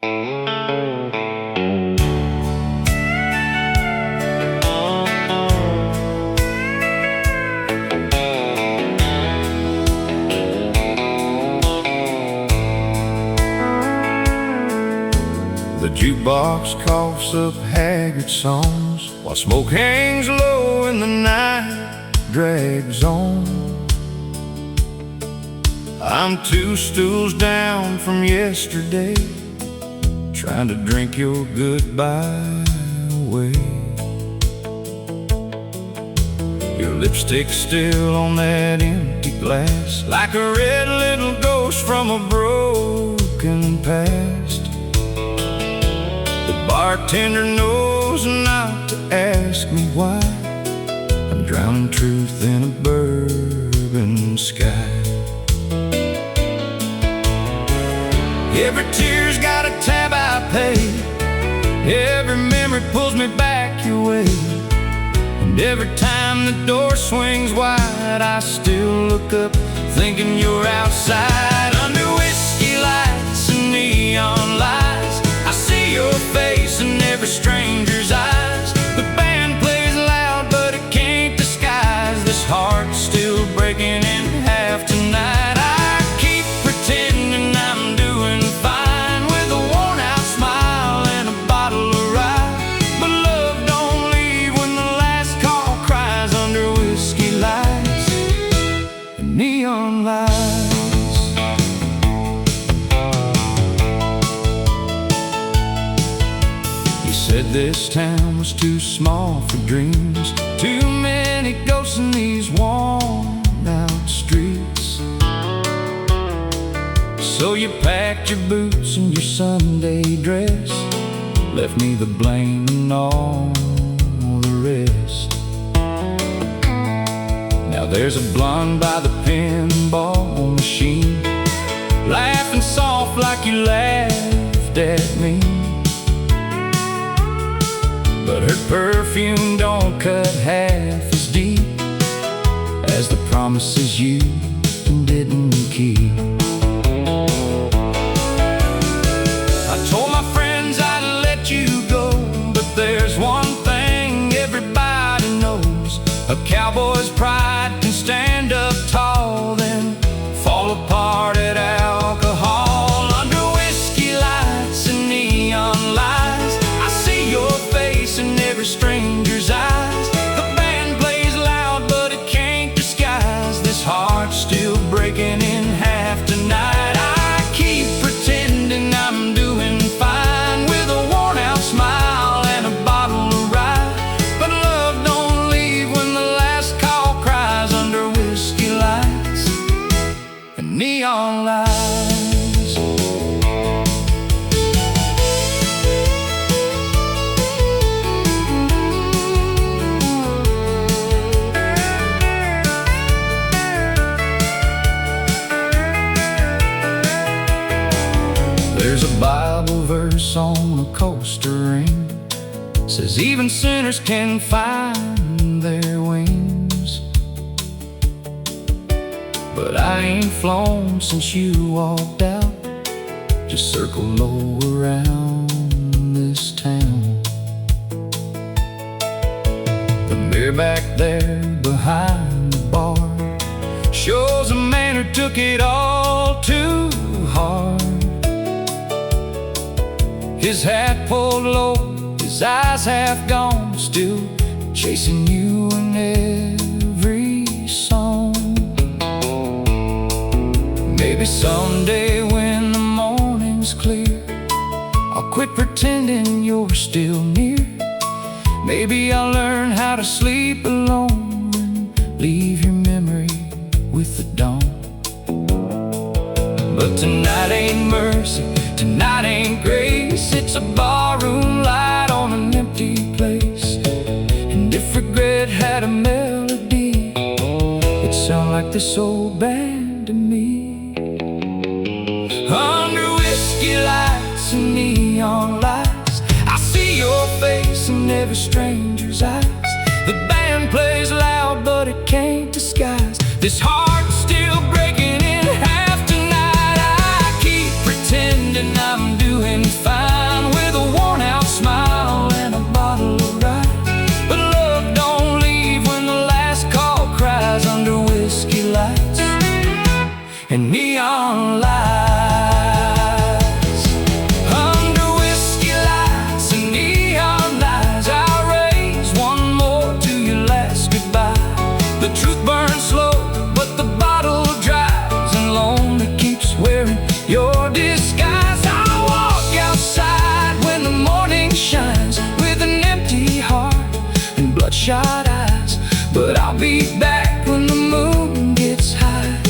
The jukebox coughs up haggard songs while smoke hangs low and the night drags on. I'm 2 stools down from yesterday, trying to drink your goodbye away. Your lipstick's still on that empty glass, like a red little ghost from a broken past. The bartender knows not to ask me why. I'm drowning truth in a bourbon sky. Every tear's got a tab I pay, every memory pulls me back your way. And every time the door swings wide, I still look up thinking you're outside. Under whiskey lights and neon lights, I see your face in every stranger's eyes. The band plays loud but it can't disguise this heart still breaking in half tonight. I keep pretending I'm doing fine with a worn out smile and a bottle of rye, but love don't leave when the last call cries. Under whiskey lights and neon lights. Said this town was too small for dreams, too many ghosts in these worn out streets. So you packed your boots and your Sunday dress, left me the blame and all the rest. Now there's a blonde by the pinball machine, laughing soft like you laughed at me. But her perfume don't cut half as deep as the promises you didn't keep. I told my friends I'd let you go, but there's one thing everybody knows: a cowboy's pride can stand up tall, then fall apart at alcohol. Under whiskey lights and neon lights, I see your face in every stranger's eyes. The band plays loud but it can't disguise this heart still breaking in half tonight. I keep pretending I'm doing fine with a worn out smile and a bottle of rye, but love don't leave when the last call cries. Under whiskey lights and neon lights. There's a Bible verse on a coaster ring, says even sinners can find their wings. But I ain't flown since you walked out, just circle low around this town. The mirror back there behind the bar shows a man who took it all too hard. His hat pulled low, his eyes half gone, still chasing you in every song. Maybe someday when the morning's clear, I'll quit pretending you're still near. Maybe I'll learn how to sleep alone and leave your memory with the dawn. But tonight ain't mercy, tonight ain't grace, it's a barroom light on an empty place. And if regret had a melody, it'd sound like this old band to me. Under whiskey lights and neon lights, I see your face in every stranger's eyes. The band plays loud but it can't disguise this heart still breaking in half tonight. I keep pretending I'm doing fine I'll be back when the moon gets high,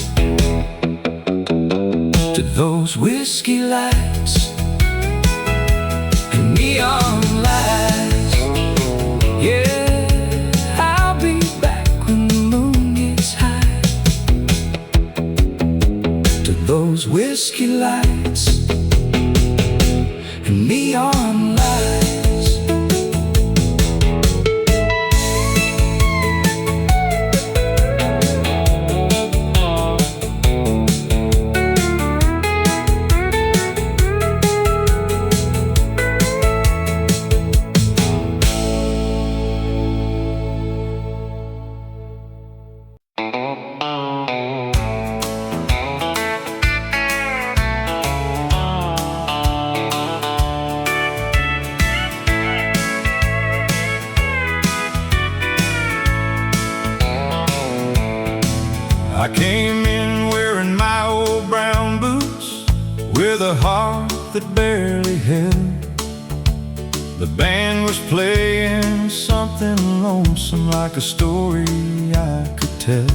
to those whiskey lights and neon lights. Yeah, I'll be back when the moon gets high, to those whiskey lights and neon lights. I came in wearing my old brown boots, with a heart that barely held. The band was playing something lonesome, like a story I could tell.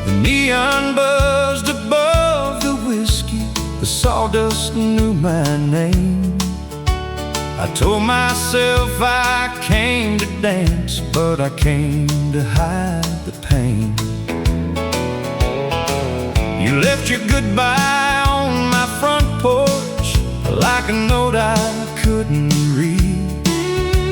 The neon buzzed above the whiskey, the sawdust knew my name. I told myself I came to dance, but I came to hide the pain. You left your goodbye on my front porch, like a note I couldn't read.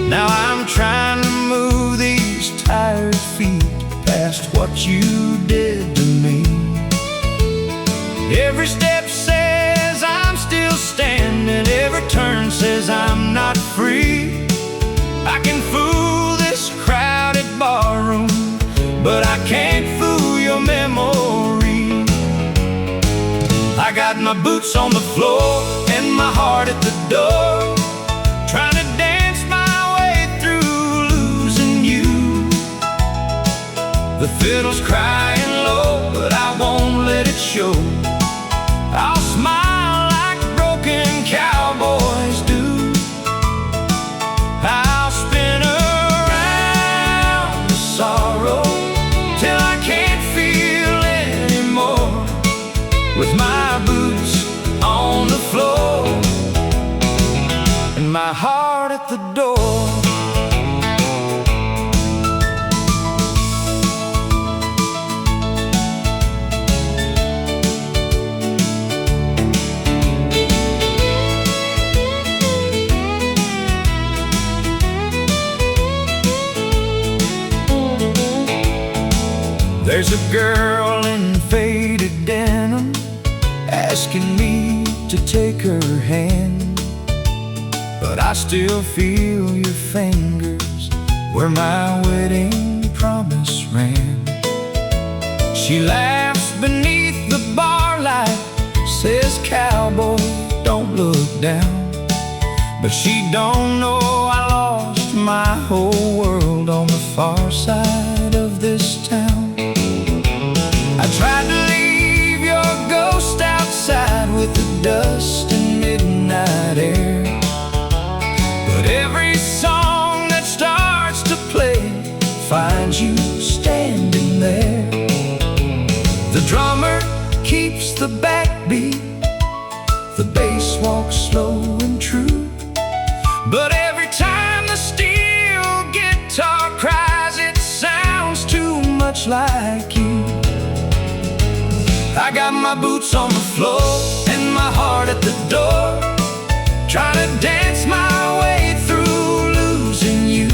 Now I'm trying to move these tired feet past what you did to me. Every step says I'm still standing, every turn says I'm not free. I can fool this crowded barroom, but I can't fool your memory. I got my boots on the floor and my heart at the door, trying to dance my way through losing you. The fiddle's crying low, but I won't let it show. I'll smile like broken cowboys do. I'll spin around the sorrow till I can't feel anymore, with my boots on the floor and my heart at the door. There's a girl in faded denim asking me to take her hand, but I still feel your fingers where my wedding promise ran. She laughs beneath the bar light, says, "Cowboy, don't look down." But she don't know I lost my whole world on the far side of this town. I tried to leave your ghost outside with the dust and midnight air, but every song that starts to play finds you standing there. The drummer keeps the backbeat, the bass walks slow and true, but every time the steel guitar cries, it sounds too much like you. I got my boots on the floor and my heart at the door, trying to dance my way through losing you.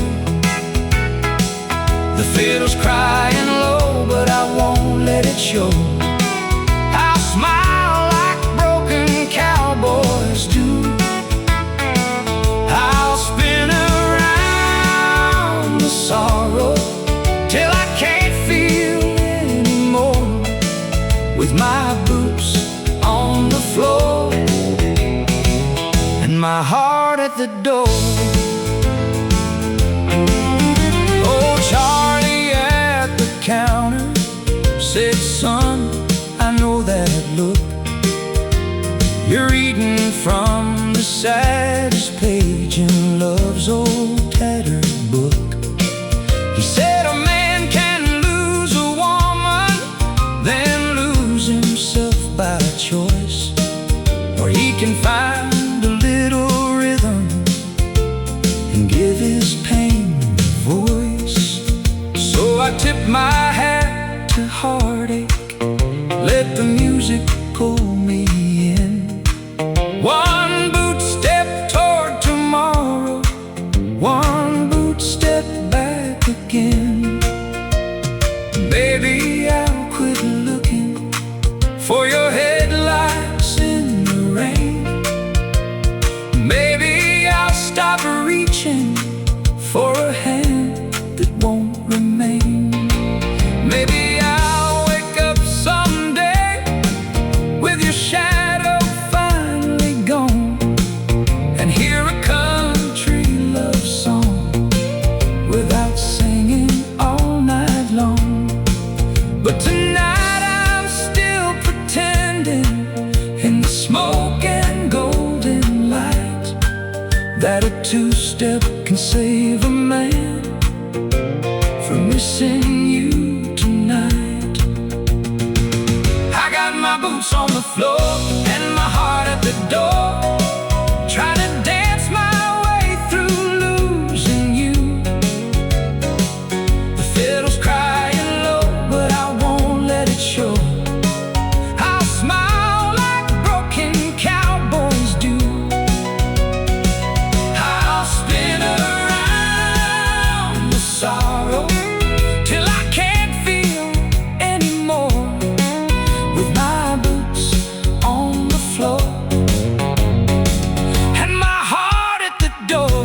The fiddle's crying low, but I won't let it show. I'll smile like broken cowboys do. I'll spin around the sorrow till I can't feel anymore, with my boots on the floor and my heart at the door. Oh, Charlie at the counter said, "Son, I know that look. You're reading from the saddest page in love's old tattered book." He said, "A man my hat to heartache, let the music pull me in. One boot step toward tomorrow, one boot step back again. Maybe I'll quit looking for your headlights in the rain. Maybe I'll stop reaching for a hand that won't remain. Maybe I'll wake up someday with your shadow finally gone, and hear a country love song without singing all night long. But tonight I'm still pretending in the smoke and golden light that a two-step can save a man from missing you tonight. I got my boots on the floor and my heart at the door, trying to dance my way through losing you. The fiddle's crying low, but I won't let it show. I'll smile like broken cowboys do. I'll spin around the sorrow till I can't feel anymore, with my boots on the floor and my heart at the door.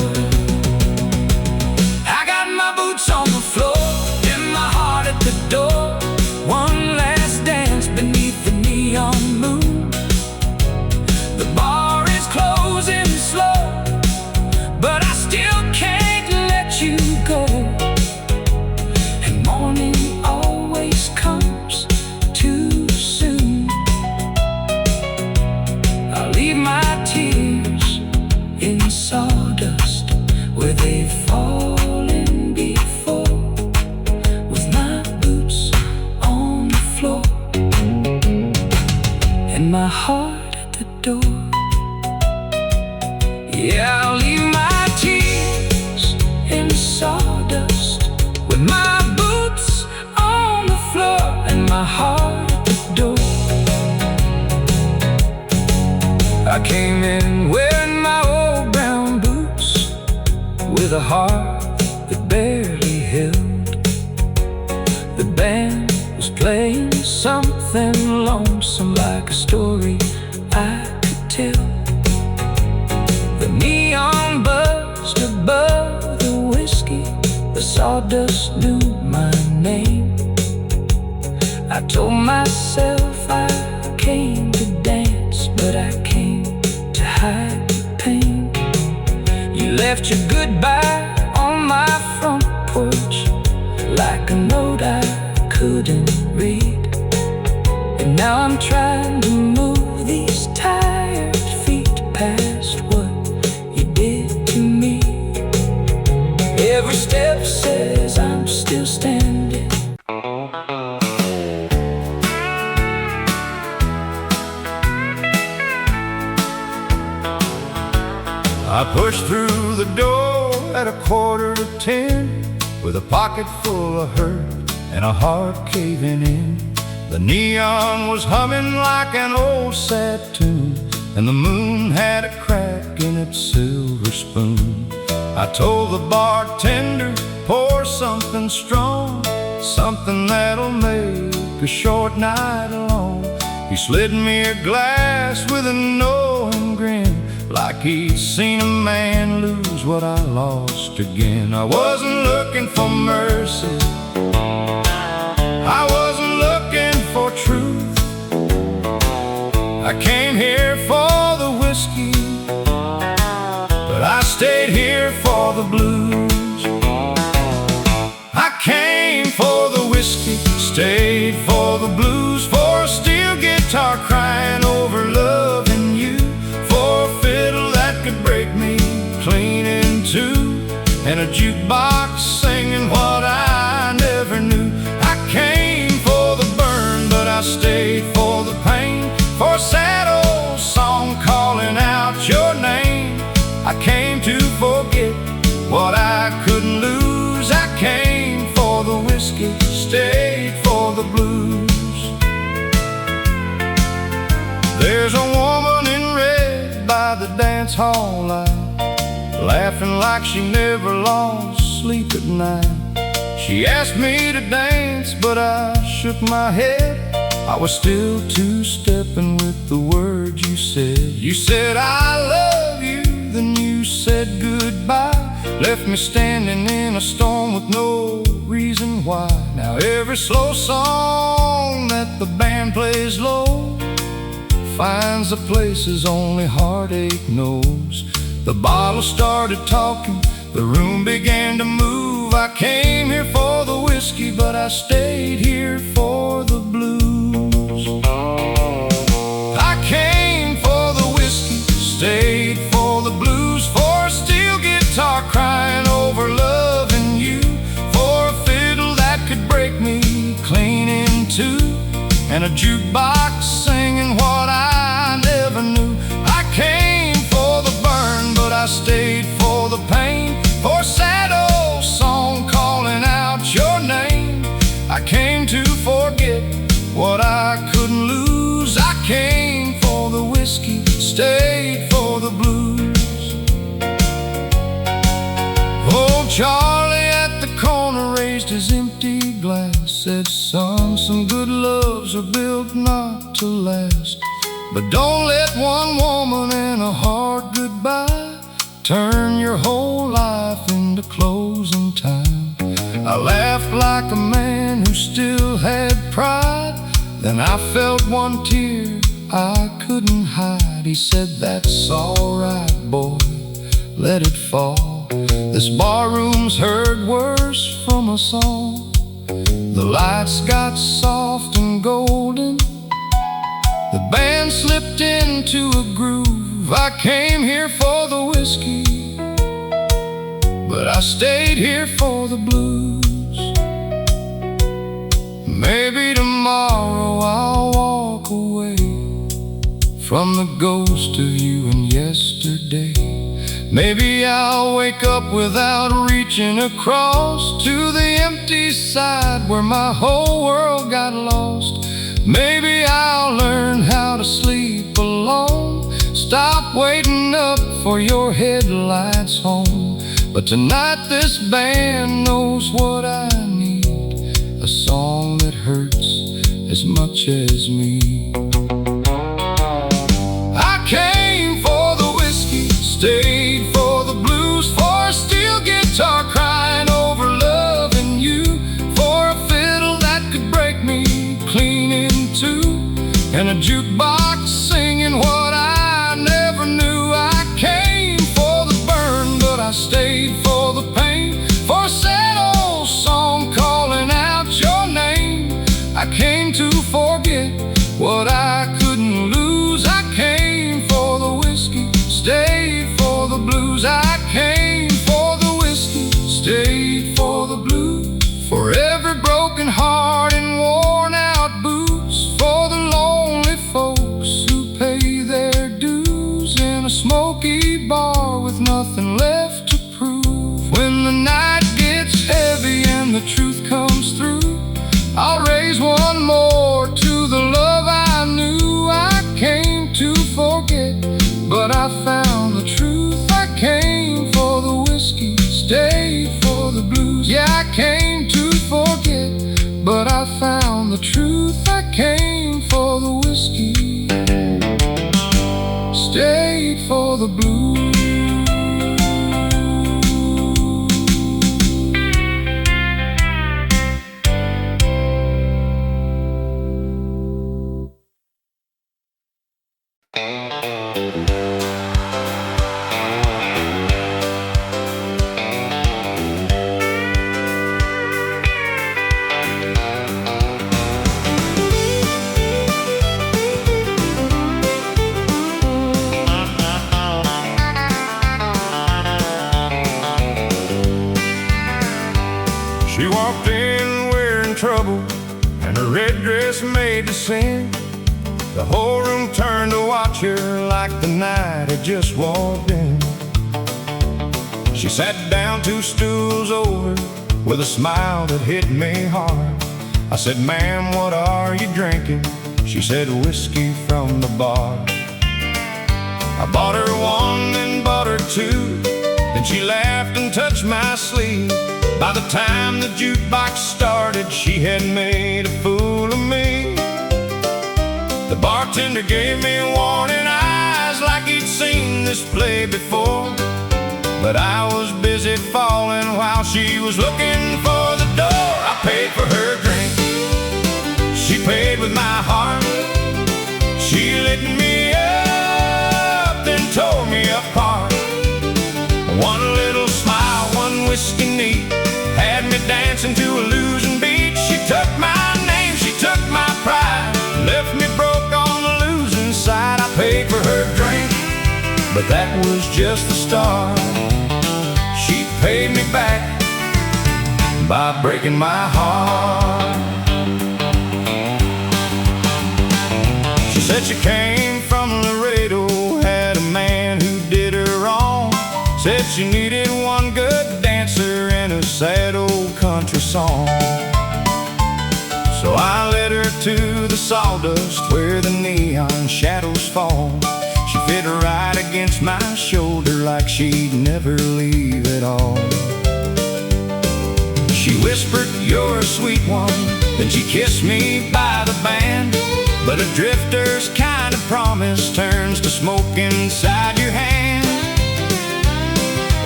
I got my boots on the floor and my heart at the door. One last dance beneath the neon moon. The bar is closing slow, but I still can't let you go. And morning always comes too soon. I'll leave my tears in sawdust where they've fallen before, with my boots on the floor and my heart at the door. Yeah, I'll leave my tears in sawdust with my boots on the floor and my heart at the door. I came in wearing my old brown boots, with a heart that barely held. The band was playing something lonesome, like a story I could tell. The neon buzzed above the whiskey, the sawdust knew my name. I told myself I came to dance, but I came to hide the pain. You left your goodbye on my front porch, like a note I couldn't read. And now I'm trying to move these tired feet past what you did to me. Every step says I'm still standing. I pushed through the door at 9:45, with a pocket full of hurt and a heart caving in. The neon was humming like an old sad tune, and the moon had a crack in its silver spoon. I told the bartender, pour something strong, something that'll make a short night long. He slid me a glass with a knowing grin, like he'd seen a man lose what I lost again. I wasn't looking for mercy, I wasn't looking for truth. I came here for the whiskey, but I stayed here for the blues. I came for the whiskey, stayed for the blues, for a steel guitar crying over loving you, for a fiddle that could break me clean in two, and a jukebox singing what I never knew. I came for the burn, but I stayed for the pain, for a sad old song calling out your name. I came to forget what I couldn't lose. I came for the whiskey, stayed dance hall light, laughing like she never lost sleep at night. She asked me to dance, but I shook my head. I was still two-stepping with the words you said. You said, I love you, then you said goodbye. Left me standing in a storm with no reason why. Now every slow song that the band plays low finds the places only heartache knows. The bottle started talking, the room began to move. I came here for the whiskey, but I stayed here for the blues. I came for the whiskey, stayed for the blues, for a steel guitar crying over loving you, for a fiddle that could break me clean in two, and a jukebox singing what I never knew. I came for the burn, but I stayed for the pain, for a sad old song calling out your name. I came to forget what I couldn't lose. I came for the whiskey, stayed for the blues. Oh, Charlie at the corner raised his empty glass, said, son, some good loves are built not to last, but don't let one woman and a hard goodbye turn your whole life into closing time. I laughed like a man who still had pride. Then I felt one tear I couldn't hide. He said, that's alright, boy, let it fall. This barroom's heard worse from us all. The lights got soft and golden, the band slipped into a groove. I came here for the whiskey, but I stayed here for the blues. Maybe tomorrow I'll walk away from the ghost of you and yesterday. Maybe I'll wake up without reaching across to the empty side where my whole world got lost. Maybe I'll learn how to sleep alone, stop waiting up for your headlights home. But tonight this band knows what I need, a song that hurts as much as me. I came for the whiskey, stayed for the blues, for a steel guitar crying over loving you, for a fiddle that could break me clean in two, and a jukebox singing what I never knew. I came for the burn, but I stayed for the pain, for a sad old song calling out your name. I came to forget what I couldn't lose. I came for the whiskey, stayed for the blues. I came for the whiskey, stayed for the blues, for every broken heart and worn out boots, for the lonely folks who pay their dues in a smoky bar with nothing left to prove. When the night gets heavy and the truth comes through, I'll raise one more to the love I knew. I came to forget, but I found the truth. I came for the whiskey, stayed for the blues. Yeah, I came to forget, but I found the truth. I came for the whiskey, stayed for the blues. She walked in wearing trouble, and her red dress made to sin. The whole room turned to watch her like the night had just walked in. She sat down 2 stools over with a smile that hit me hard. I said, ma'am, what are you drinking? She said, whiskey from the bar. I bought her one, then bought her two. Then she laughed and touched my sleeve. By the time the jukebox started, she had made a fool of me. The bartender gave me warning eyes, like he'd seen this play before. But I was busy falling while she was looking for the door. I paid for her drink, she paid with my heart. She lit me up, then tore me apart. One little smile, one whiskey neat, had me dancing to a losing beat. She took my name, she took my pride, left me broke on the losing side. I paid for her drink, but that was just the start. She paid me back by breaking my heart. She said she came from Laredo, had a man who did her wrong. Said she needed one good dancer in a sad old country song. So I led her to the sawdust where the neon shadows fall. She fit right against my shoulder like she'd never leave at all. She whispered, "You're a sweet one," then she kissed me by the band. But a drifter's kind of promise turns to smoke inside your hand.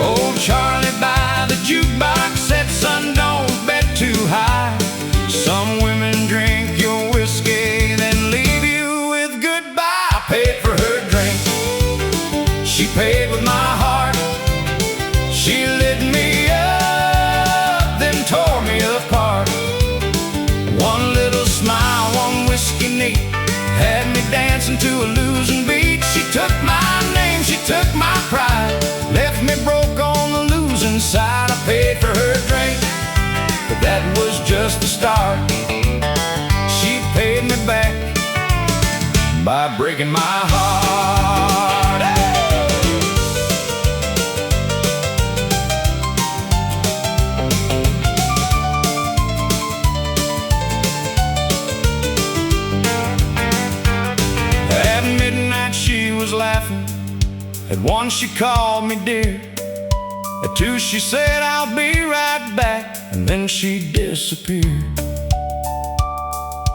Old Charlie by the jukebox said, "Son, don't bet too high. Some women drink your whiskey, then leave you with goodbye." I paid for her drink, she paid with my heart. She lit me up, then tore me apart. One little smile, one whiskey neat, had me dancing to a losing beat. She took my name, she took my pride, left me broke on the losing side. I paid for her drink, but that was just the start. She paid me back by breaking my heart. At midnight she was laughing, at one she called me dear. At two she said, "I'll be right back," and then she disappeared.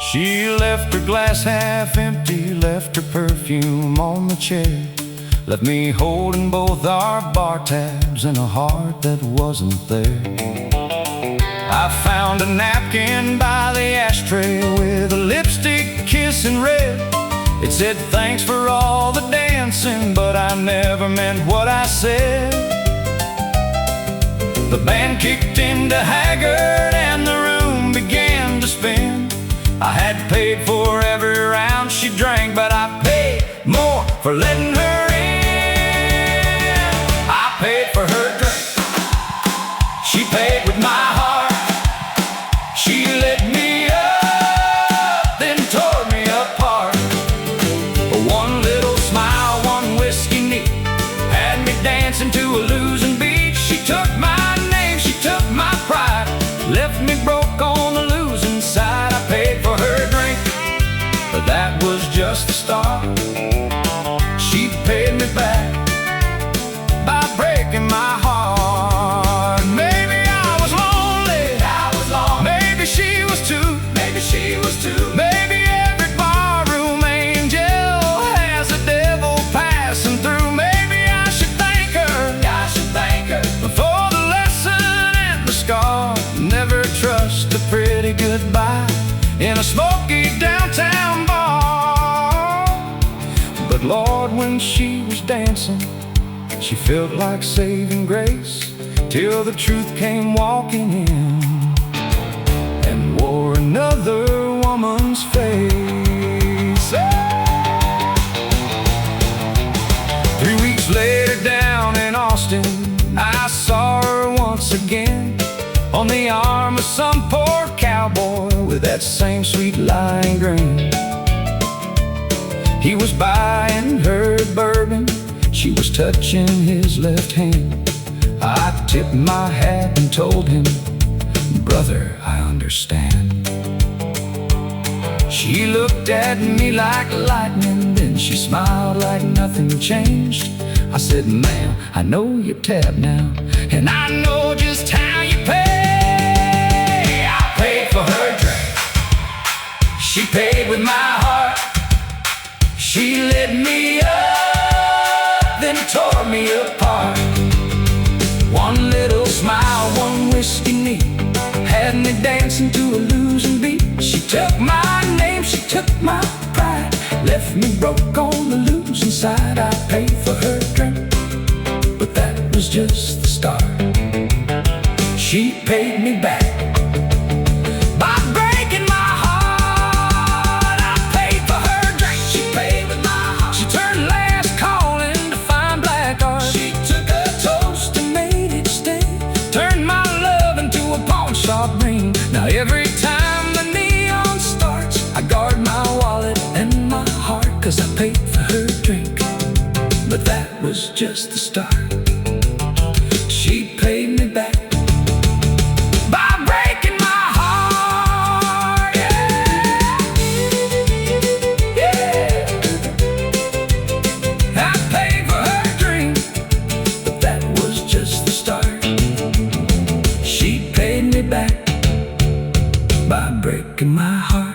She left her glass half empty, left her perfume on the chair, left me holding both our bar tabs and a heart that wasn't there. I found a napkin by the ashtray with a lipstick kiss in red. It said, "Thanks for all the dancing, but I never meant what I said." The band kicked into Haggard and the room began to spin. I had paid for every round she drank, but I paid more for letting her in. I paid for her drink, she paid with my heart. She lit me up, then tore me apart. One little smile, one whiskey neat, had me dancing to a losing beat. She took my name, she took my pride, left me broke on the losing side. I paid for her drink, but that was just the start. She paid me back by breaking my heart. Maybe I was lonely, maybe she was too, maybe every barroom angel has a devil passing through. Maybe I should thank her for the lesson and the scar. Never trust a pretty goodbye in a smoky downtown bar. But Lord, when she was dancing, she felt like saving grace, till the truth came walking in and wore another woman's face. 3 weeks later down in Austin, I saw her once again, on the arm of some poor cowboy with that same sweet lying grin. He was buying her bourbon, she was touching his left hand. I tipped my hat and told him, "Brother, I understand." She looked at me like lightning, then Then she smiled like nothing changed. I said, ma'am, I know you're tapped now, and I know just how you pay. I paid for her drink, she paid with my heart. She lit me up, then tore me apart. One little smile, one whiskey neat, had me dancing to a losing beat. She took my name, she took my pride, left me broke on the losing side. I paid for her drink, but that was just the start. She paid me back by breaking my heart. I paid for her drink, she paid with my heart. She turned last call into fine black art. She took a toast and made it stay, turned my love into a pawn shop ring. Now every time the neon starts, I guard my wallet and my heart, 'cause I paid for her drink, but that was just the start. She paid me back by breaking my heart. Yeah, yeah. I paid for her drink, but that was just the start. She paid me back by breaking my heart.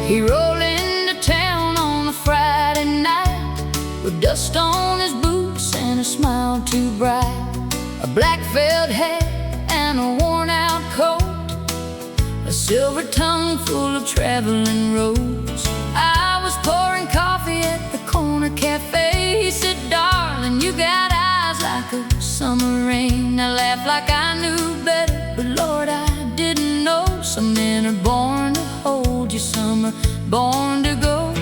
He rolled into town on a Friday night with dust on his boots and a smile too bright, a black felt hat and a worn-out coat, a silver tongue full of traveling roads. I was pouring coffee at the corner cafe. He said, darling, you got eyes like a summer rain. I laughed like I knew better, but Lord, I didn't know. Some men are born to hold you, some are born to go.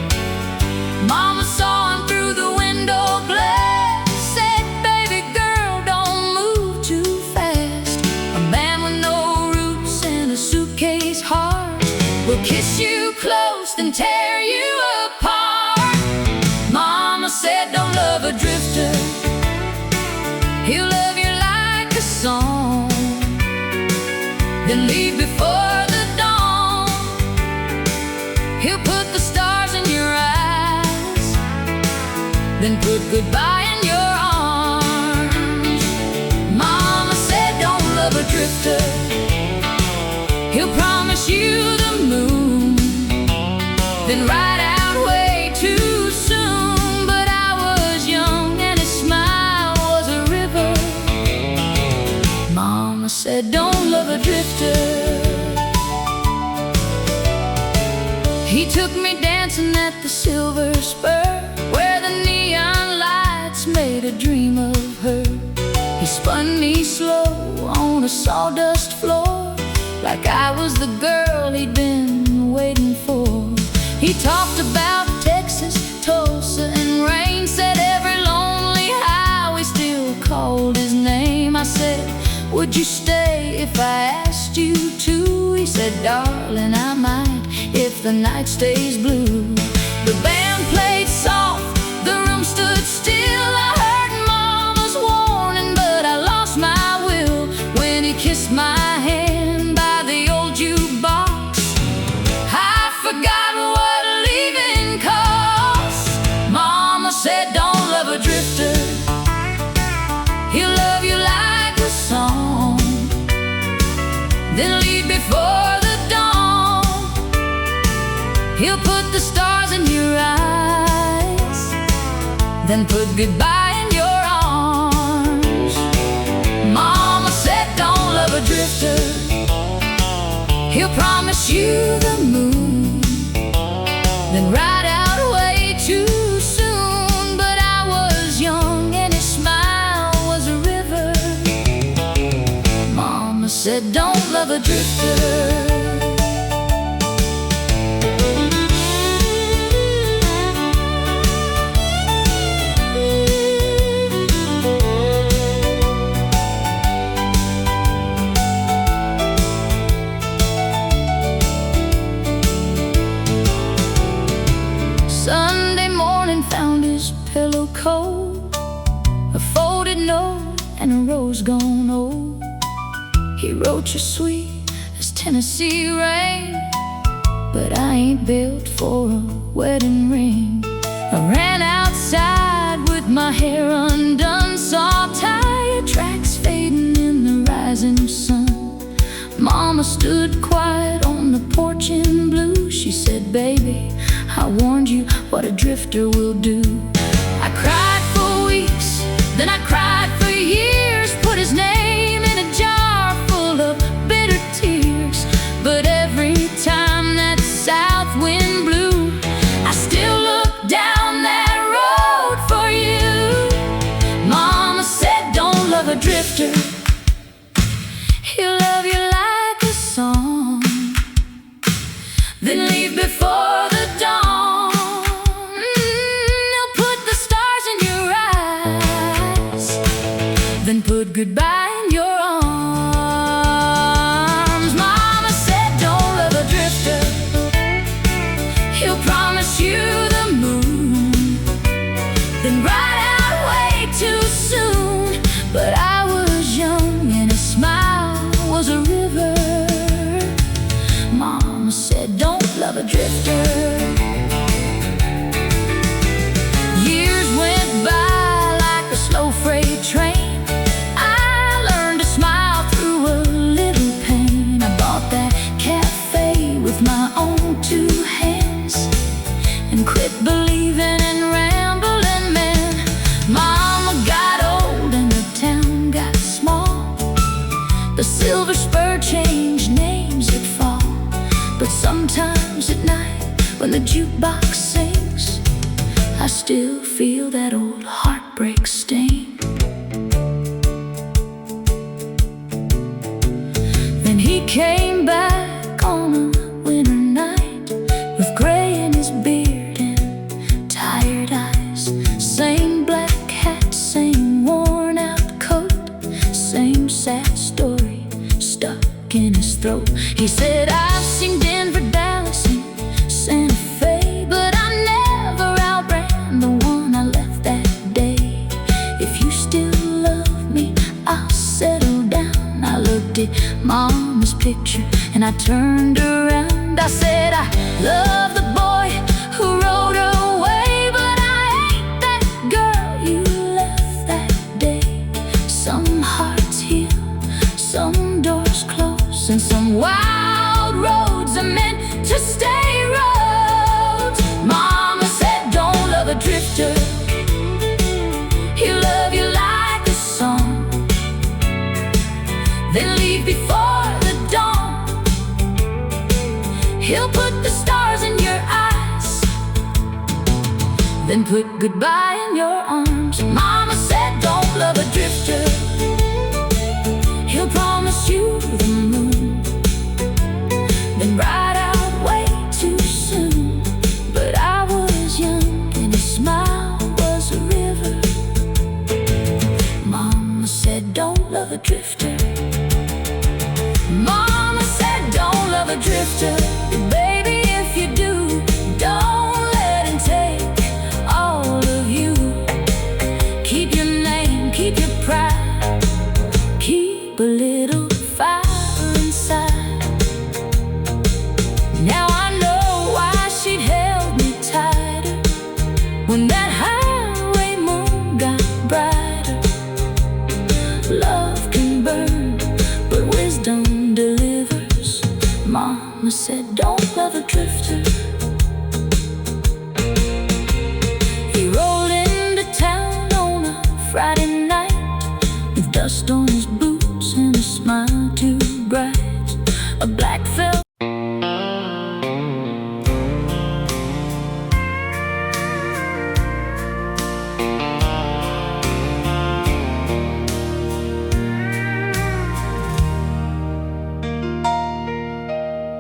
Mama saw him through the window glass, said, baby girl, don't move too fast. A man with no roots and a suitcase heart will kiss you close then tear you apart. Mama said, don't love a drifter, he'll love you like a song, then leave before the dawn. He'll put the stars in your eyes, then put goodbye in your arms. Mama said, don't love a drifter, he'll promise you the moon, then ride out way too soon. But I was young and his smile was a river. Mama said, don't love a drifter. He took me dancing at the Silver Spur, where the neon lights made a dream of her. He spun me slow on a sawdust floor, like I was the girl he'd been waiting for. He talked about Texas, Tulsa, and rain, said every lonely highway still called his name. I said, would you stay if I asked you to? He said, darling, I might if the night stays blue. The band played soft, the room stood still. I heard Mama's warning, but I lost my will when he kissed my hand by the old jukebox. I forgot what leaving cost. Mama said, don't love a drifter, he'll love you like a song, then leave before the dawn. He'll put the stars in your eyes, then put goodbye in your arms. Mama said, don't love a drifter, he'll promise you the moon, then ride out way too soon. But I was young and his smile was a river. Mama said, don't love a drifter. cold, a folded note and a rose gone old. He wrote you sweet as Tennessee rain, but I ain't built for a wedding ring. I ran outside with my hair undone, saw tire tracks fading in the rising sun. Mama stood quiet on the porch in blue. She said, baby, I warned you what a drifter will do. I cried for weeks, then I cried for years, put his name in a jar full of bitter tears. But every time that south wind blew, I still looked down that road for you. Mama said, don't love a drifter, he'll love you like a song, then leave before the dawn. He'll put the stars in your eyes, then put goodbye in your arms. Mama said, don't love a drifter, he'll promise you the moon, then ride out way too soon. But I was young and his smile was a river. Mama said, don't love a drifter. Years went by like a slow freight train. I learned to smile through a little pain. I bought that cafe with my own two hands and quit believing in rambling men. Mama got old and the town got small. The silver spur changed names at fall. But sometimes at night when the jukebox sings, I still feel that old heartbreak sting. Then he came back on a winter night with gray in his beard and tired eyes. Same black hat, same worn out coat, same sad story stuck in his throat. He said, I've seen Denver, Dallas, and Santa Fe, but I never outran the one I left that day. If you still love me, I'll settle down. I looked at Mama's picture and I turned around. I said, I love the boy who rode away, but I ain't that girl you left that day. Some hearts heal, some doors close, and some wild roads are meant to stay roads. Mama said, don't love a drifter, he'll love you like a song, then leave before the dawn. He'll put the stars in your eyes, then put goodbye in your arms. Mama said, don't love a drifter, he'll promise you the moon, then ride out way too soon. But I was young and his smile was a river. Mama said, don't love a drifter. Mama said, don't love a drifter. Baby, if you do, don't let him take all of you. Keep your name, keep your pride, keep a little fire inside. Now I know why she'd held me tighter when that highway moon got brighter. Love can burn, but wisdom delivers. Mama said, don't love a drifter. He rolled into town on a Friday night with dust on his boots and a smile too bright. A black felt.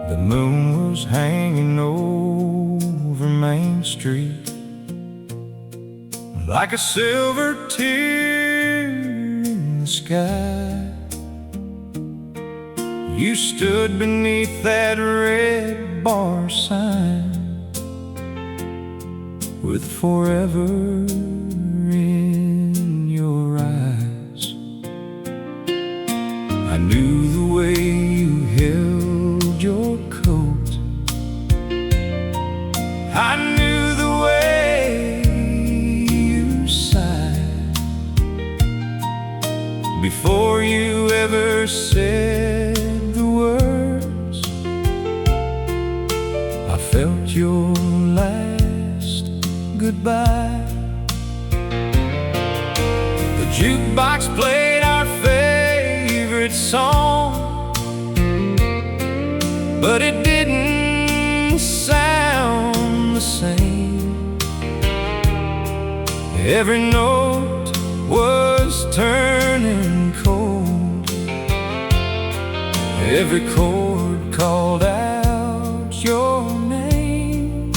The moon was hanging over Main Street like a silver tear in the sky. You stood beneath that red bar sign with forever but it didn't sound the same. Every note was turning cold, every chord called out your name.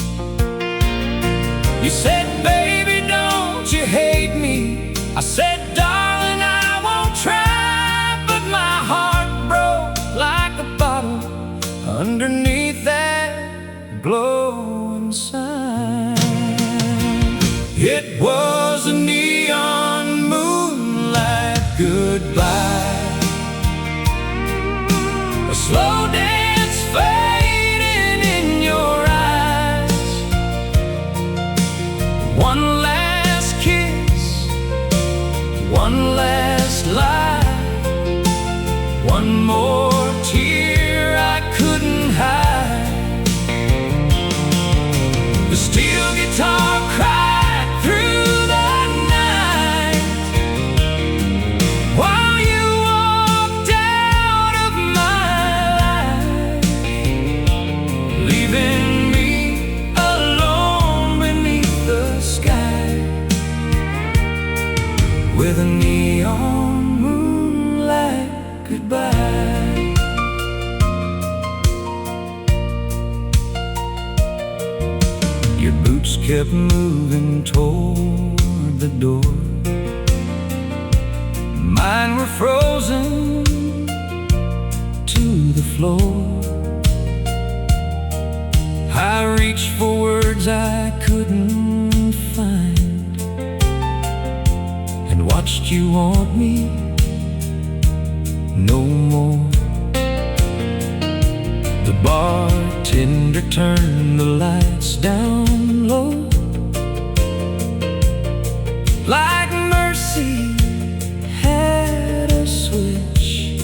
You said, baby, don't you hate me? I said, darling, I won't try. But my heart broke like a bottle underneath that glowing sign. It was a neon moonlight goodbye, a slow dance fading in your eyes, one last kiss, one last lie, one more tear I couldn't hide. The steel guitar cried through the night while you walked out of my life, leaving me alone beneath the sky with a neon moonlight goodbye. Your boots kept moving toward the door, mine were frozen to the floor. I reached for words I couldn't find and watched you want me no more. The bartender turned the lights down low, like mercy had a switch.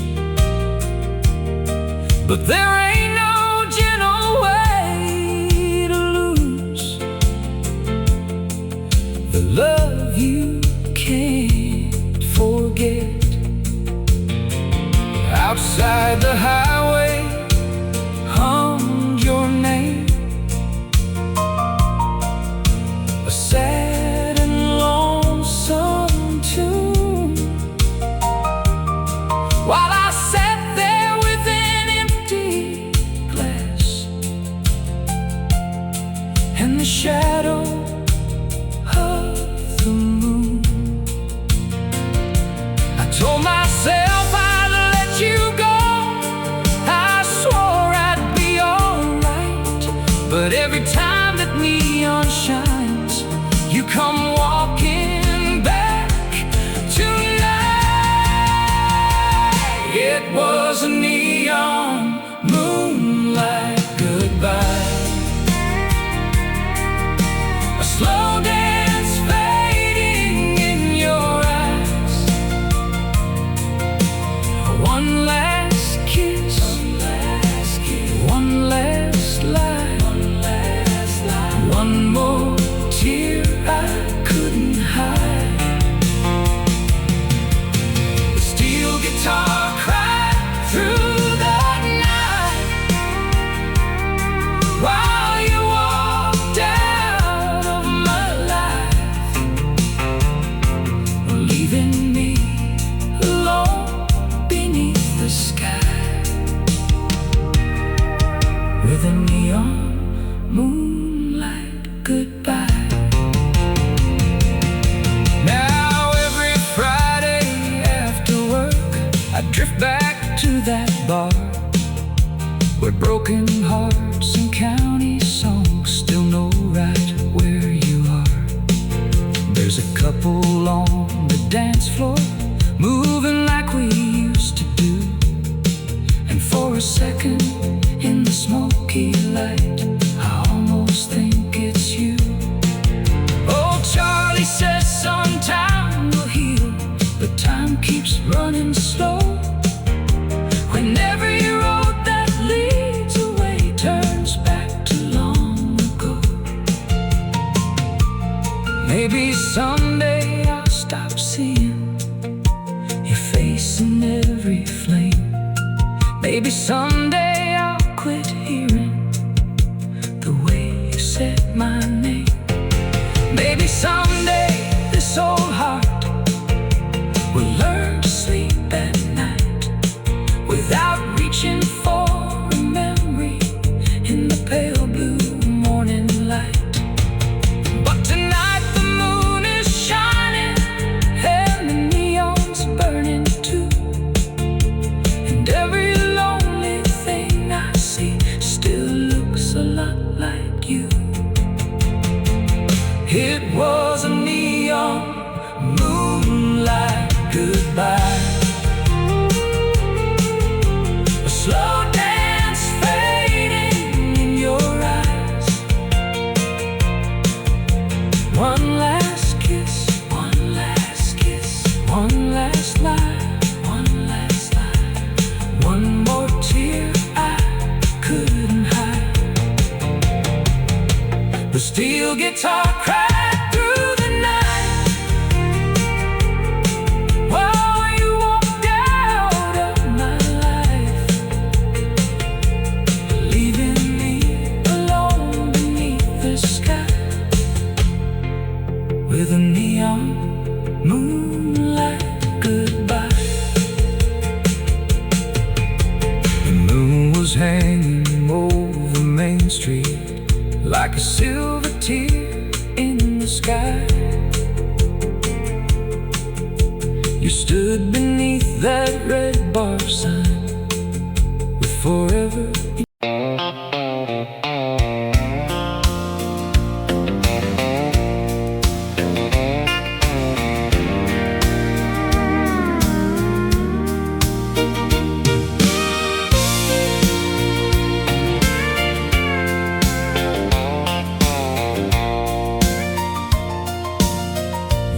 But there ain't no gentle way to lose the love you can't forget. Outside the highway hummed your name, a sad and lonesome tune, while I sat there with an empty glass and the shadow of the moon. I told myself I'd let you go, I swore I'd be alright, but every time that neon shines, you come walking back tonight. It was a neon moonlight goodbye, a slow dance fading in your eyes, one last kiss, one last lie, one more tear I couldn't hide. The steel guitar cried through the night while you walked out of my life, leaving me alone beneath the sky with a neon moonlight goodbye. Now every Friday after work I drift back to that bar where broken hearts and county songs still know right where you are. There's a couple on the dance floor moving like we used to do, and for a second in the smoky light I almost think it's you. Oh, Charlie says sometime will heal, but time keeps running slow. Whenever your road that leads away turns back to long ago. Maybe someday I'll stop seeing your face in every flame. Maybe someday I'll quit steel guitar cried through the night while you walked out of my life, leaving me alone beneath the sky with a neon moonlight goodbye. The moon was hanging over Main Street like a silver tear in the sky. You stood beneath that red bar sign with forever.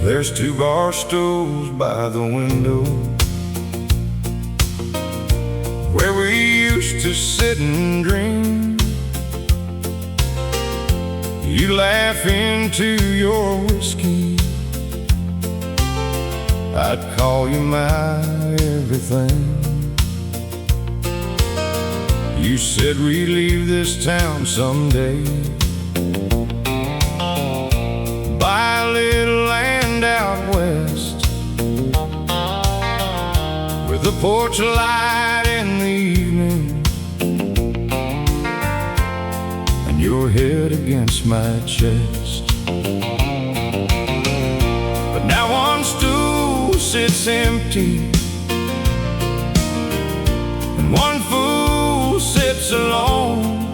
There's 2 bar stools by the window where we used to sit and dream. You laugh into your whiskey, I'd call you my everything. You said we'd leave this town someday, buy a little land out west with a porch light in the evening and your head against my chest. But now one stool sits empty and one fool sits alone,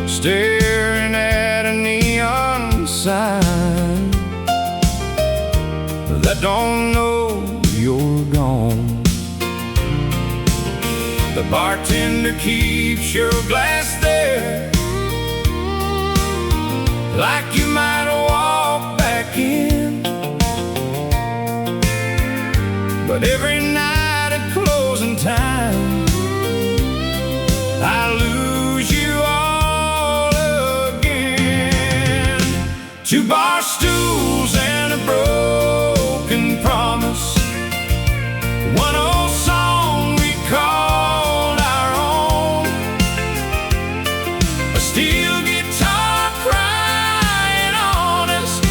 staring at a neon sign that don't know you're gone. The bartender keeps your glass there, like you might walk back in. But every night at closing time, I lose you all again. 2 bar stools and a broken promise, one old song we called our own, a steel guitar crying honest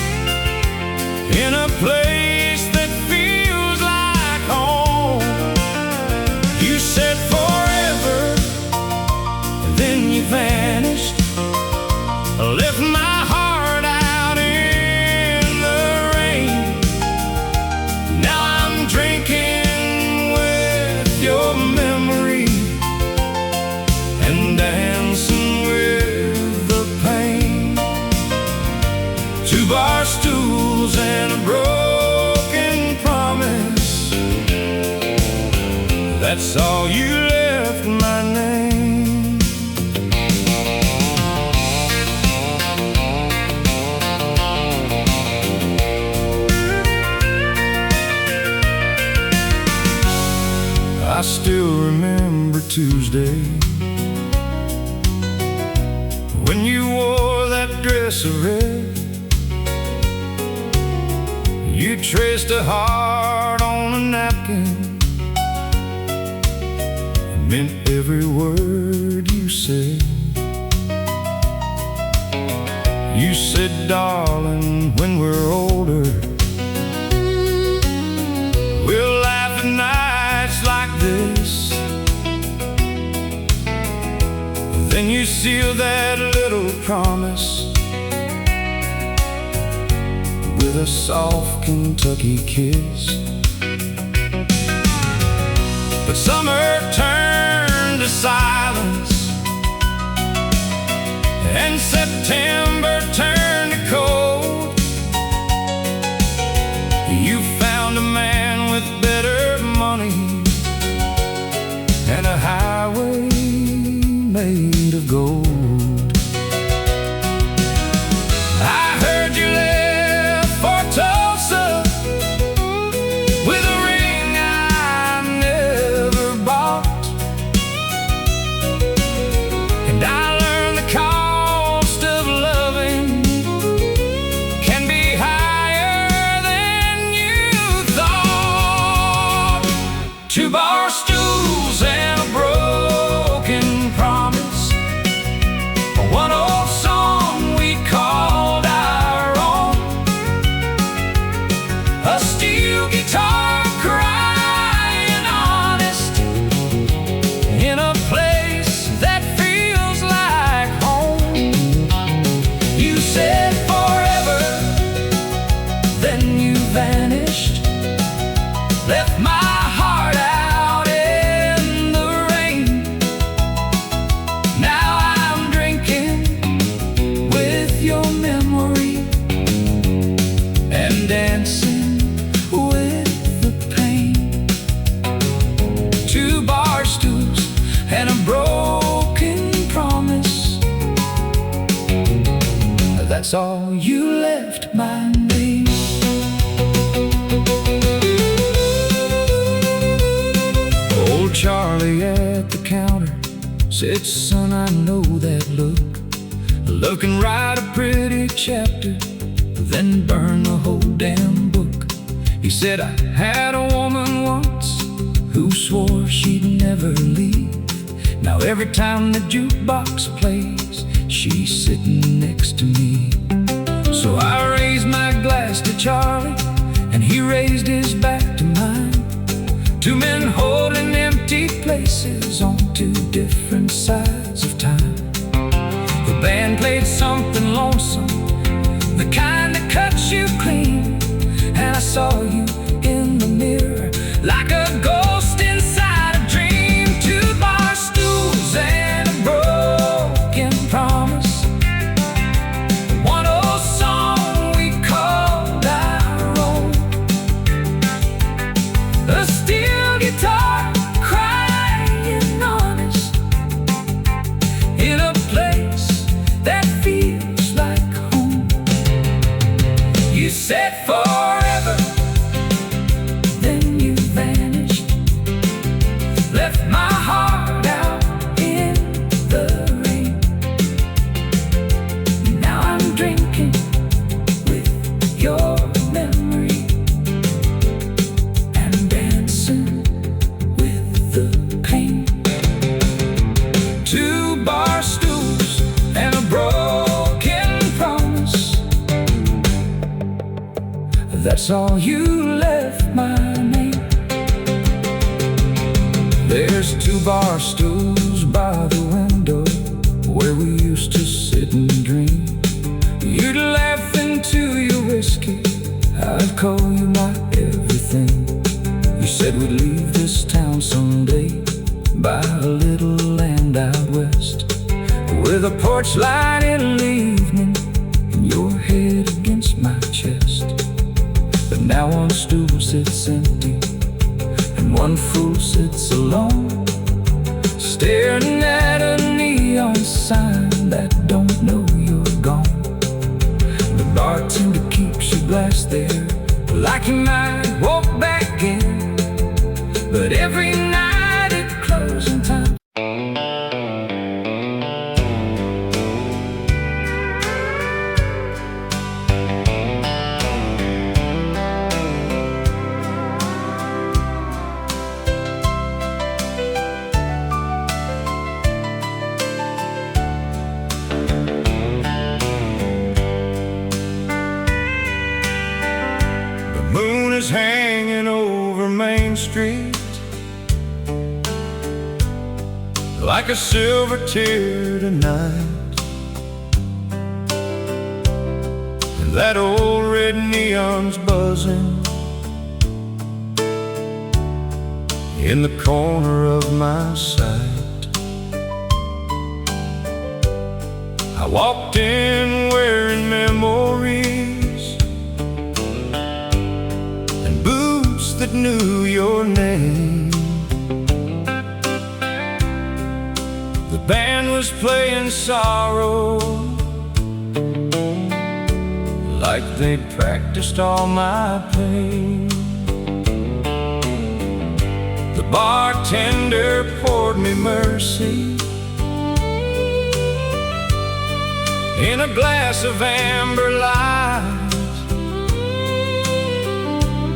in a place that feels like home. You said forever, then you vanished, left my heart out in the rain. Now I'm drinking with your memory and dancing with the pain. 2 bar stools and a broken promise, that's all you left my name. I still remember Tuesday when you wore that dress of red. You traced a heart on a napkin, it meant every word you said. You said, darling, when we're older, we'll laugh at nights like this. Then you sealed that little promise with a soft Kentucky kiss. But summer turned to silence and September turned to cold. You found a man with better money and a highway made of gold. I heard you left for Tulsa with a ring I never bought, and I learned the cost That's all you left my name. Old Charlie at the counter said, son, I know that look. Love can write a pretty chapter, then burn the whole damn book. He said, I had a woman once who swore she'd never leave. Now every time the jukebox plays, she's sitting next to me. So I raised my glass to Charlie, and he raised his back to mine. Two men holding empty places on two different sides of time. The band played something lonesome, the kind that cuts you clean. And I saw you in the mirror like a ghost inside a dream. Two bar stools and a broken promise, one old song we called our own. A steel guitar crying honest in a place that feels like home. You said forever, then you vanished, left my heart out in the rain. Now I'm drinking with your memory and dancing with the pain. Two bar stools and a broken promise, that's all you left my name. There's two bar stools by the window where we used to sit and dream. You'd laugh into your whiskey, I'd call you my everything. You said we'd leave this town someday, buy a little land out west, with a porch light in the evening and your head against my chest. But now one stool sits empty and one fool sits alone, staring at a neon sign that don't know you're gone. The bartender keeps your glass there like you might walk back in, but every night at closing time hanging over Main Street like a silver tear tonight, and that old red neon's buzzing in the corner of my sight. I walked in wearing memories that knew your name. The band was playing sorrow like they'd practiced all my pain. The bartender poured me mercy in a glass of amber light.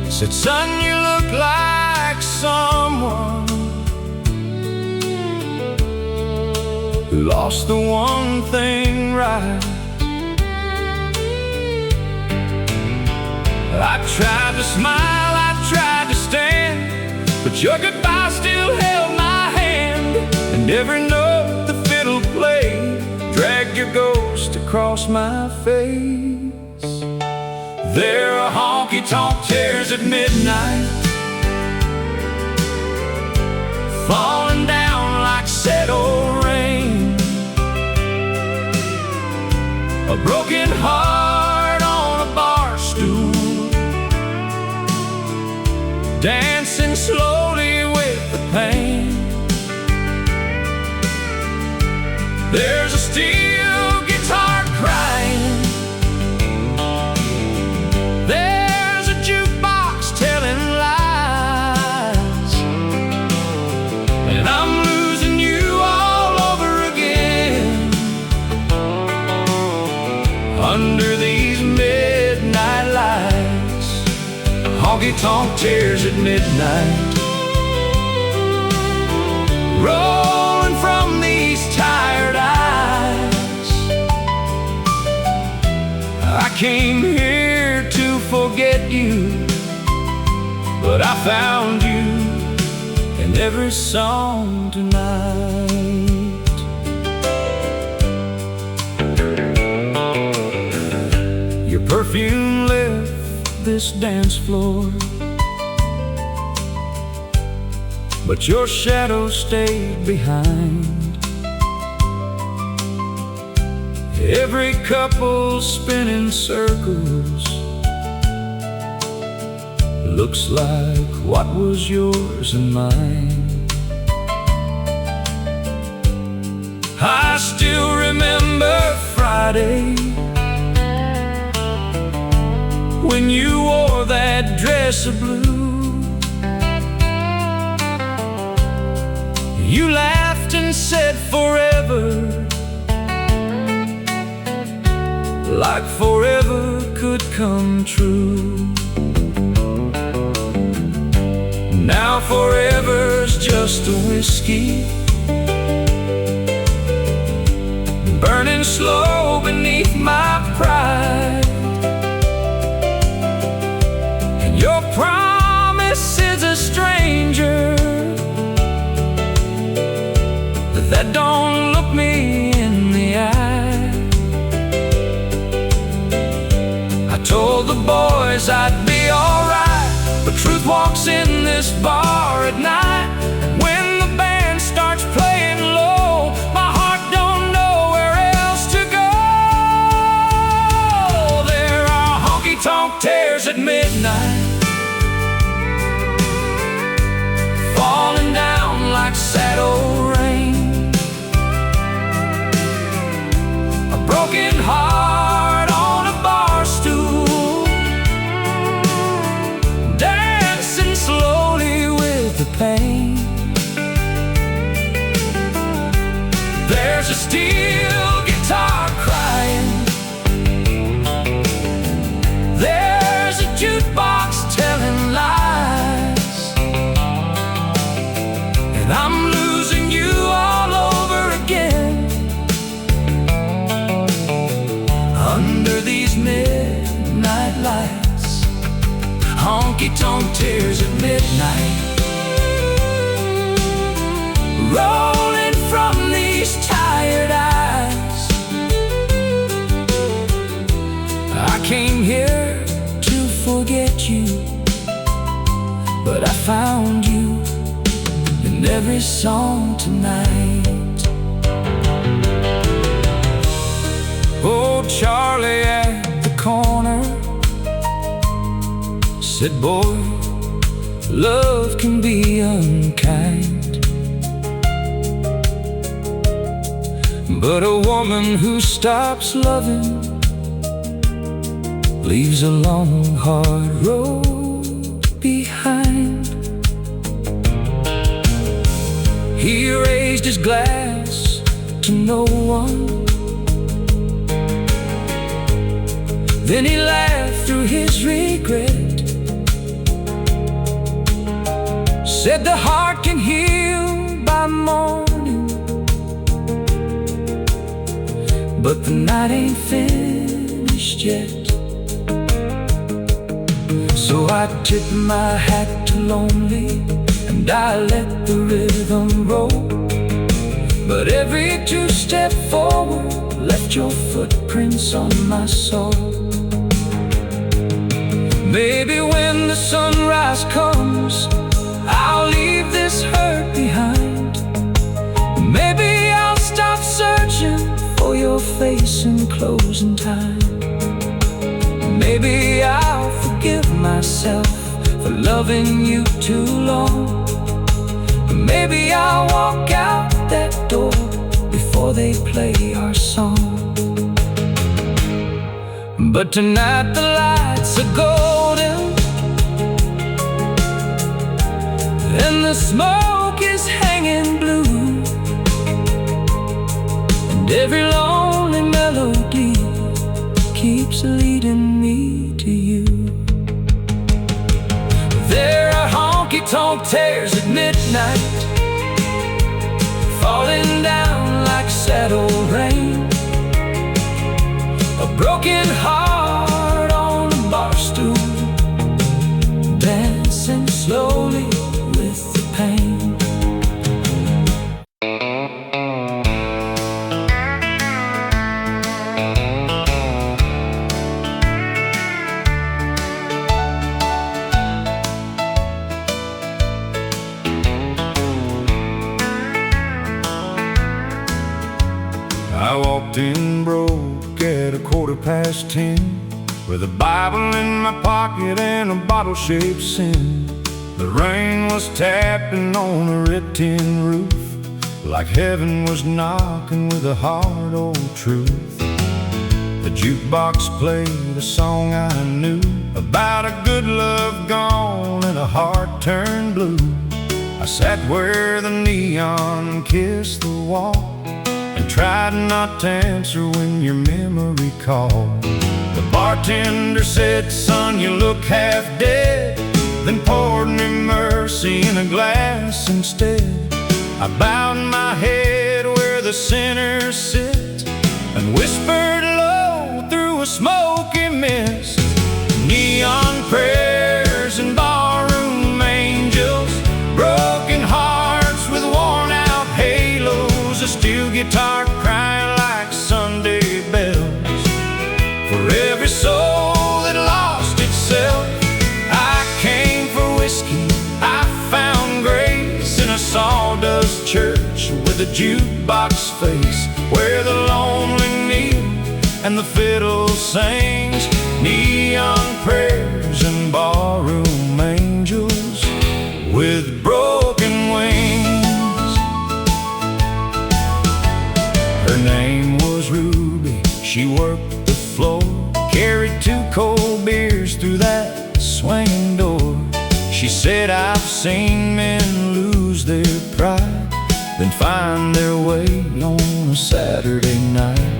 Said, son, you look like someone who lost the one thing right. I tried to smile, I tried to stand, but your goodbye still held my hand. And every note the fiddle played dragged your ghost across my face. There are honky-tonk chairs at midnight, falling down like settled rain. A broken heart on a bar stool, dancing slowly with the pain. There's a steel guitar crying honky-tonk tears at midnight, rolling from these tired eyes. I came here to forget you, but I found you in every song tonight. Your perfume left this dance floor, but your shadow stayed behind. Every couple spinning circles looks like what was yours and mine. I still remember Friday, when you wore that dress of blue. You laughed and said forever, like forever could come true. Now forever's just a whiskey, burning slow beneath my pride. And your promise is a stranger that don't look me in the eye. I told the boys I'd be alright, but truth walks in this bar at night. When the band starts playing low, my heart don't know where else to go. There are honky-tonk tears at midnight, falling down like sad old rain. A broken heart on a bar stool, dancing slowly with the pain. There's a steel guitar crying, there's a jukebox telling lies, and I'm losing you all over again. Under these midnight lights, honky-tonk tears at midnight, rolling from these tired eyes. I came here to forget you, but I found you in every song tonight. Oh, Charlie at the corner said, boy, love can be unkind, but a woman who stops loving leaves a long, hard road behind. He raised his glass to no one, then he laughed through his regret, said the heart can heal by morning, but the night ain't finished yet. So I tip my hat to lonely, and I let the rhythm roll, but every two-step forward left your footprints on my soul. Maybe when the sunrise comes, I'll leave this hurt behind. Maybe I'll stop searching for your face in closing time. Maybe I'll forgive myself for loving you too long. Maybe I'll walk out that door before they play our song. But tonight the lights are golden, and the smoke is hanging blue, and every lonely melody keeps leading me to you. tonk tears at midnight, falling down like saddle rain. A broken heart on a bar stool, dancing slowly with the pain. I walked in broke at 10:15, with a Bible in my pocket and a bottle-shaped sin. The rain was tapping on a red tin roof, like heaven was knocking with a hard old truth. The jukebox played a song I knew, about a good love gone and a heart turned blue. I sat where the neon kissed the wall, and tried not to answer when your memory called. The bartender said, "Son, you look half dead," then poured me mercy in a glass instead. I bowed my head where the sinners sit, and whispered low through a smoky mist. Neon prayers and barroom angels, broken hearts with worn out halos, a steel guitar crying like Sunday bells. For every soul that lost itself, I came for whiskey, I found grace in a sawdust church with a jukebox face, where the lonely kneel and the fiddle sings. Neon prayers and barroom angels with broken wings. Her name was Ruby, she worked the floor, carried 2 cold beers through that swinging door. She said, "I've seen men lose their pride, then find their way on a Saturday night."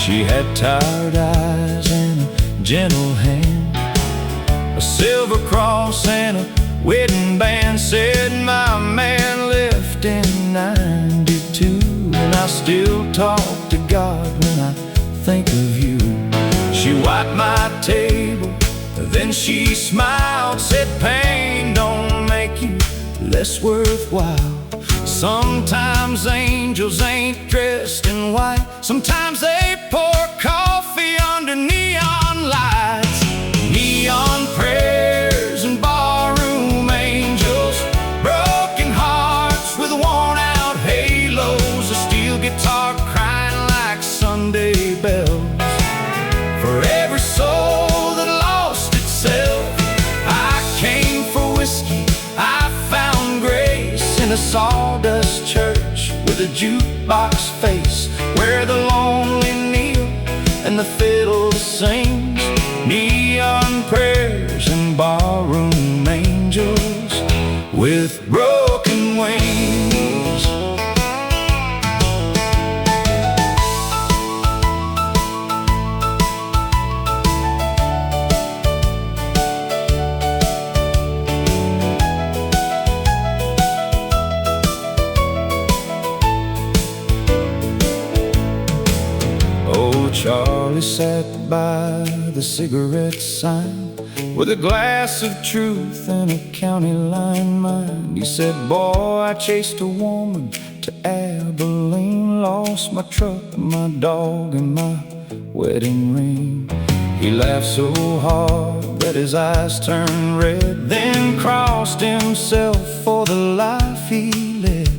She had tired eyes and a gentle hand, a silver cross and a wedding band. Said, "My man left in 92, and I still talk to God when I think of you." She wiped my table, then she smiled, said, "Pain don't make you less worthwhile. Sometimes angels ain't dressed in white, sometimes they pour coffee under neon lights." Neon prayers and barroom angels, broken hearts with worn out halos, a steel guitar crying like Sunday bells. For every soul that lost itself, I came for whiskey, I found grace in a sawdust church with a jukebox face, where the lonely kneel and the fiddle sings. Neon prayers and barroom angels with broken wings. Charlie sat by the cigarette sign, with a glass of truth and a county line mind. He said, "Boy, I chased a woman to Abilene, lost my truck, my dog, and my wedding ring." He laughed so hard that his eyes turned red, then crossed himself for the life he led.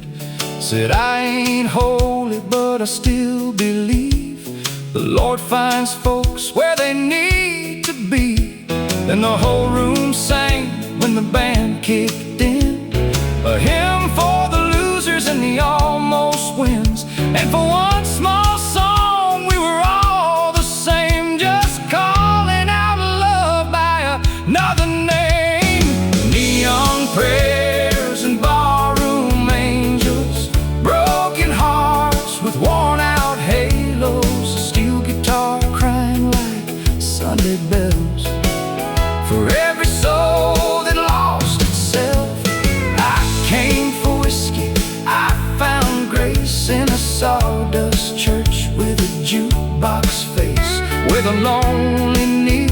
Said, "I ain't holy, but I still believe the Lord finds folks where they need to be." Then the whole room sang when the band kicked in, a hymn for the losers and the almost wins. And for one small song we were all the same, just calling out love by another name. Neon prayers and barroom angels, broken hearts with worn out halos, a steel guitar crying like Sunday bells. For every soul that lost itself, grace in a sawdust church with a jukebox face, where the lonely kneel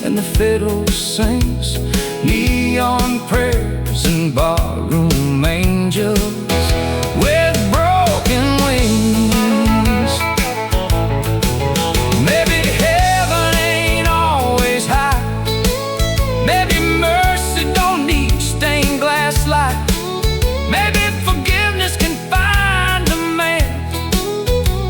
and the fiddle sings neon prayers and barroom angels with broken wings. Maybe heaven ain't always high, maybe mercy don't need stained glass light, maybe forgiveness can find a man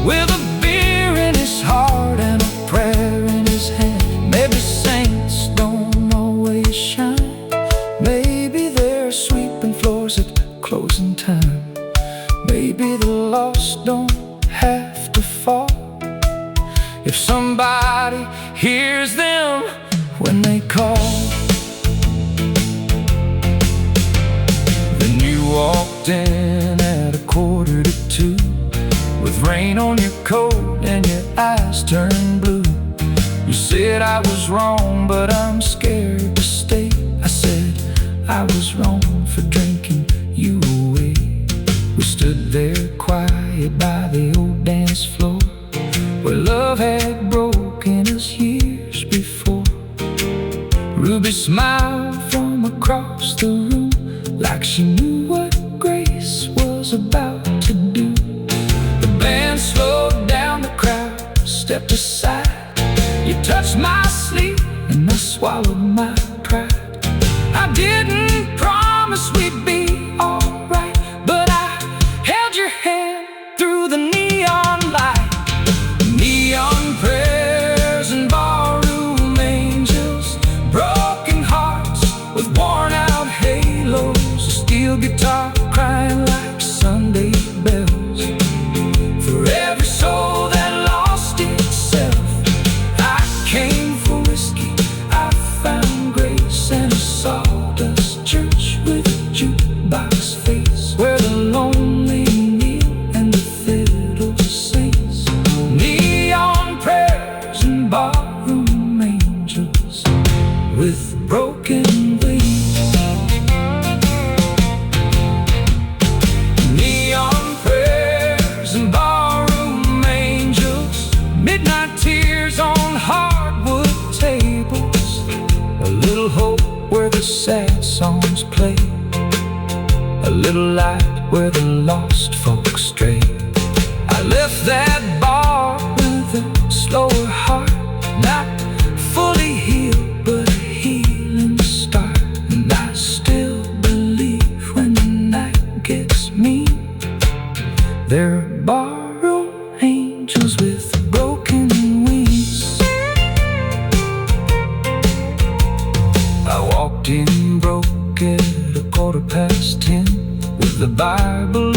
with a beer in his heart and a prayer in his hand. Maybe saints don't always shine, maybe they're sweeping floors at closing time, maybe the lost don't have to fall if somebody hears them when they call. Then you walked in at 1:45 with rain on your coat and your eyes turned blue. You said I was wrong, but I'm scared to stay. I said I was wrong for drinking you away. We stood there quiet by the old dance floor where love had broken us years before. Ruby smiled from across the room like she knew what grace was about to do. The band slowed down, the crowd stepped aside. You touched my sleeve and I swallowed my pride. I didn't promise we'd be alright, but I held your hand through the neon light. Neon prayers and barroom angels, broken hearts with worn out halos, a steel guitar crying like Sunday bells. For every soul that lost itself, I came for whiskey, I found grace in a sawdust church with a jukebox face, where the lonely kneel and the fiddle sings neon prayers and barroom angels with broken wings. Neon prayers and barroom angels, midnight tears on hardwood tables, a little hope where the sad songs play, a little light where the lost folks stray. I left that bar with a slower heart, not fully healed but a healing start. And I still believe when the night gets mean, there are barroom angels with broken wings. I walked in broke at 10:15 with the Bible